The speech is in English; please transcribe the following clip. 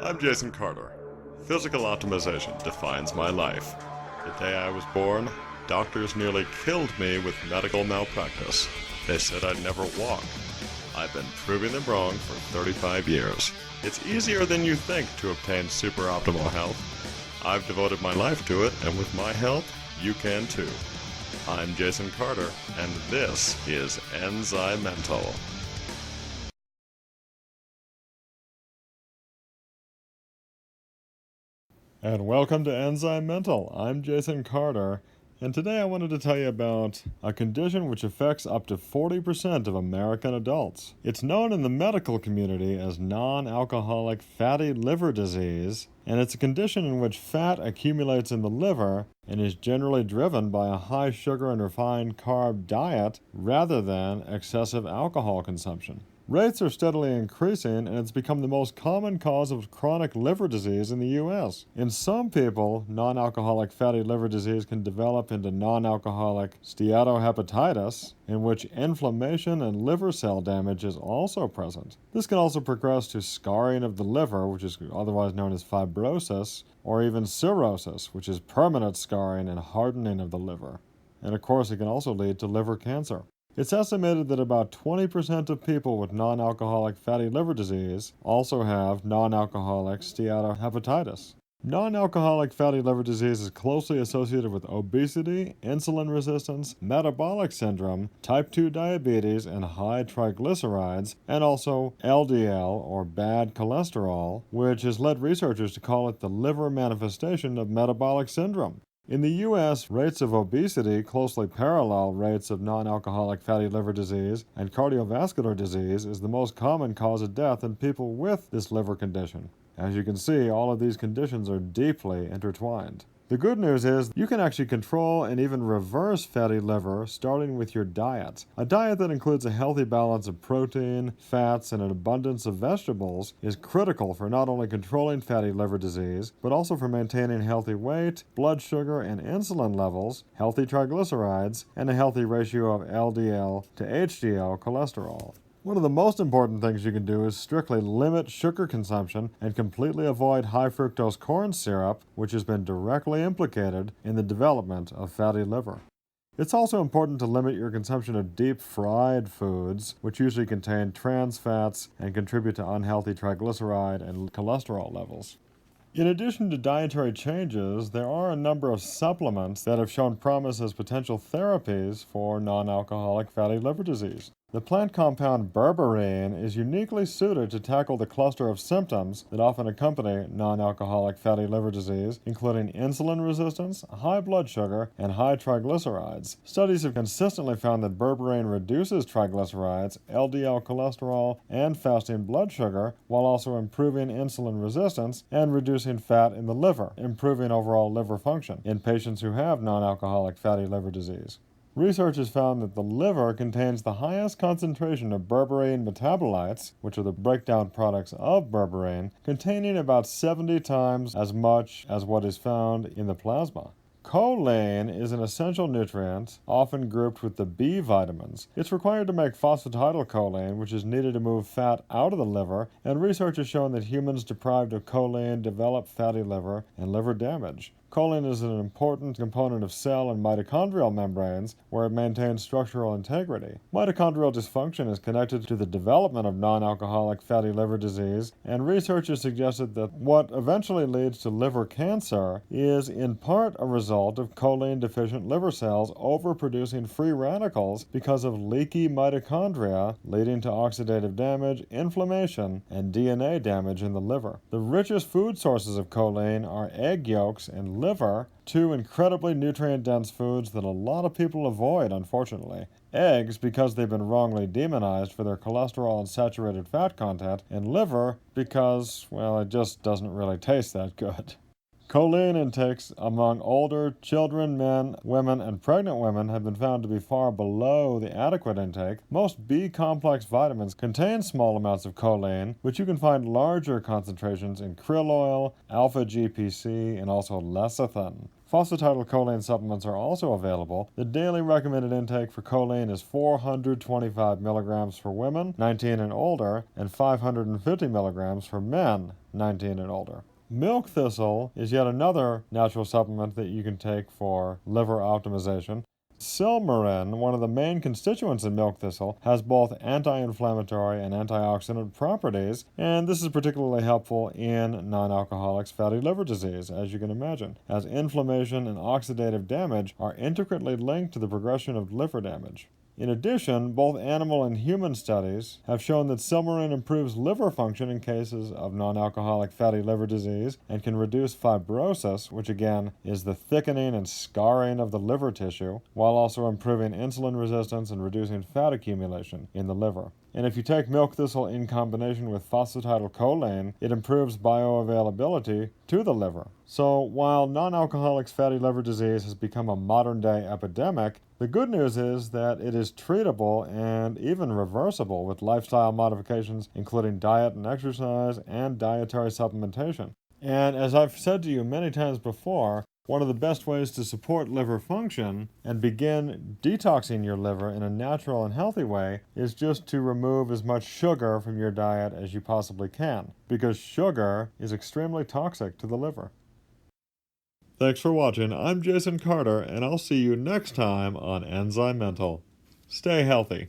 I'm Jason Carter. Physical optimization defines my life. The day I was born, doctors nearly killed me with medical malpractice. They said I'd never walk. I've been proving them wrong for 35 years. It's easier than you think to obtain super optimal health. I've devoted my life to it, and with my help, you can too. I'm Jason Carter, and this is ENZYMENTAL. And welcome to ENZYMENTAL. I'm Jason Carter, and today I wanted to tell you about a condition which affects up to 40% of American adults. It's known in the medical community as non-alcoholic fatty liver disease, and it's a condition in which fat accumulates in the liver and is generally driven by a high sugar and refined carb diet rather than excessive alcohol consumption. Rates are steadily increasing, and it's become the most common cause of chronic liver disease in the U.S. In some people, non-alcoholic fatty liver disease can develop into non-alcoholic steato-hepatitis, in which inflammation and liver cell damage is also present. This can also progress to scarring of the liver, which is otherwise known as fibrosis, or even cirrhosis, which is permanent scarring and hardening of the liver. And of course, it can also lead to liver cancer. It's estimated that about 20% of people with non-alcoholic fatty liver disease also have non-alcoholic steatohepatitis. Non-alcoholic fatty liver disease is closely associated with obesity, insulin resistance, metabolic syndrome, type 2 diabetes, and high triglycerides, and also LDL, or bad cholesterol, which has led researchers to call it the liver manifestation of metabolic syndrome. In the U.S., rates of obesity closely parallel rates of non-alcoholic fatty liver disease, and cardiovascular disease is the most common cause of death in people with this liver condition. As you can see, all of these conditions are deeply intertwined. The good news is you can actually control and even reverse fatty liver starting with your diet. A diet that includes a healthy balance of protein, fats, and an abundance of vegetables is critical for not only controlling fatty liver disease, but also for maintaining healthy weight, blood sugar and insulin levels, healthy triglycerides, and a healthy ratio of LDL to HDL cholesterol. One of the most important things you can do is strictly limit sugar consumption and completely avoid high fructose corn syrup, which has been directly implicated in the development of fatty liver. It's also important to limit your consumption of deep-fried foods, which usually contain trans fats and contribute to unhealthy triglyceride and cholesterol levels. In addition to dietary changes, there are a number of supplements that have shown promise as potential therapies for non-alcoholic fatty liver disease. The plant compound berberine is uniquely suited to tackle the cluster of symptoms that often accompany non-alcoholic fatty liver disease, including insulin resistance, high blood sugar, and high triglycerides. Studies have consistently found that berberine reduces triglycerides, LDL cholesterol, and fasting blood sugar, while also improving insulin resistance and reducing fat in the liver, improving overall liver function in patients who have non-alcoholic fatty liver disease. Research has found that the liver contains the highest concentration of berberine metabolites, which are the breakdown products of berberine, containing about 70 times as much as what is found in the plasma. Choline is an essential nutrient, often grouped with the B vitamins. It's required to make phosphatidylcholine, which is needed to move fat out of the liver, and research has shown that humans deprived of choline develop fatty liver and liver damage. Choline is an important component of cell and mitochondrial membranes, where it maintains structural integrity. Mitochondrial dysfunction is connected to the development of non-alcoholic fatty liver disease, and research has suggested that what eventually leads to liver cancer is in part a result of choline-deficient liver cells overproducing free radicals because of leaky mitochondria, leading to oxidative damage, inflammation, and DNA damage in the liver. The richest food sources of choline are egg yolks and liver, two incredibly nutrient-dense foods that a lot of people avoid, unfortunately. Eggs, because they've been wrongly demonized for their cholesterol and saturated fat content, and liver because, well, it just doesn't really taste that good. Choline intakes among older children, men, women, and pregnant women have been found to be far below the adequate intake. Most B-complex vitamins contain small amounts of choline, but you can find larger concentrations in krill oil, alpha-GPC, and also lecithin. Phosphatidylcholine supplements are also available. The daily recommended intake for choline is 425 milligrams for women 19 and older, and 550 milligrams for men 19 and older. Milk thistle is yet another natural supplement that you can take for liver optimization. Silmarin, one of the main constituents in milk thistle, has both anti-inflammatory and antioxidant properties, and this is particularly helpful in non-alcoholic fatty liver disease, as you can imagine, as inflammation and oxidative damage are intricately linked to the progression of liver damage. In addition, both animal and human studies have shown that silmarin improves liver function in cases of non-alcoholic fatty liver disease and can reduce fibrosis, which again is the thickening and scarring of the liver tissue, while also improving insulin resistance and reducing fat accumulation in the liver. And if you take milk thistle in combination with phosphatidylcholine, it improves bioavailability to the liver. So while non-alcoholic fatty liver disease has become a modern-day epidemic, the good news is that it is treatable and even reversible with lifestyle modifications, including diet and exercise and dietary supplementation. And as I've said to you many times before, one of the best ways to support liver function and begin detoxing your liver in a natural and healthy way is just to remove as much sugar from your diet as you possibly can, because sugar is extremely toxic to the liver. Thanks for watching. I'm Jason Carter, and I'll see you next time on ENZYMENTAL. Stay healthy.